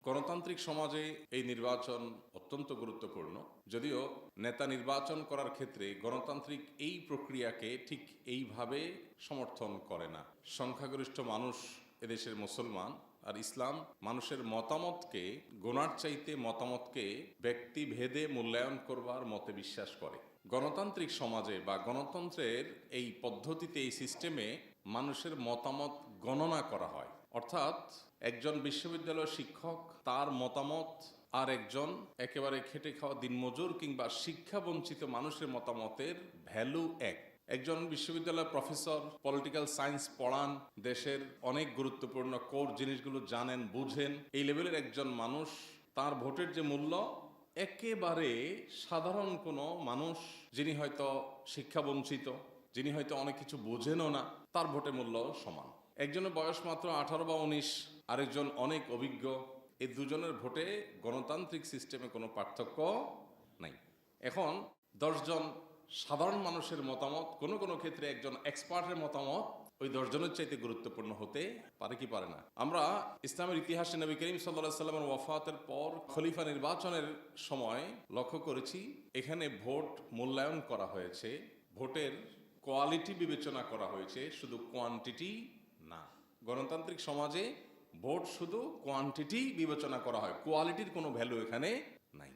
গণতান্ত্রিক সমাজে এই নির্বাচন অত্যন্ত গুরুত্বপূর্ণ। যদিও নেতা নির্বাচন করার ক্ষেত্রে গণতান্ত্রিক এই প্রক্রিয়াকে ঠিক এইভাবে সমর্থন করে না। সংখ্যাগরিষ্ঠ মানুষ এদেশের মুসলমান, আর ইসলাম মানুষের মতামতকে গোনার চাইতে মতামতকে ব্যক্তিভেদে মূল্যায়ন করবার মতে বিশ্বাস করে। গণতান্ত্রিক সমাজে বা গণতন্ত্রের এই পদ্ধতিতে, এই সিস্টেমে মানুষের মতামত গণনা করা হয়। অর্থাৎ একজন বিশ্ববিদ্যালয় শিক্ষক, তার মতামত আর একজন একেবারে খেটে খাওয়া দিনমজুর কিংবা শিক্ষা বঞ্চিত মানুষের মতামতের ভ্যালু এক। একজন বিশ্ববিদ্যালয়ের প্রফেসর পলিটিক্যাল সায়েন্স পড়ান, দেশের অনেক গুরুত্বপূর্ণ কোর জিনিসগুলো জানেন, বুঝেন, এই লেভেলের একজন মানুষ, তার ভোটের যে মূল্য, একেবারে সাধারণ কোনো মানুষ যিনি হয়তো শিক্ষা বঞ্চিত, যিনি হয়তো অনেক কিছু বোঝেনও না, তার ভোটের মূল্য সমান। একজনের বয়স মাত্র 18 বা 19, আরেকজন অনেক অভিজ্ঞ। এই দুজনের ভোটে গণতান্ত্রিক সিস্টেমে কোনো পার্থক্য নাই। এখন 10 জন সাধারণ মানুষের মতামত কোনো কোনো ক্ষেত্রে একজন এক্সপার্টের মতামত ওই 10 জনের চাইতে গুরুত্বপূর্ণ হতে পারে কি পারে না। আমরা ইসলামের ইতিহাসে নবী করিম সাল্লাল্লাহু আলাইহি সাল্লামের ওয়াফাতের পর খলিফা নির্বাচনের সময় লক্ষ্য করেছি, এখানে ভোট মূল্যায়ন করা হয়েছে, ভোটের কোয়ালিটি বিবেচনা করা হয়েছে, শুধু কোয়ান্টিটি না। গণতান্ত্রিক সমাজে ভোট শুধু কোয়ান্টিটি বিবেচনা করা হয়, কোয়ালিটির কোনো ভ্যালু এখানে নাই।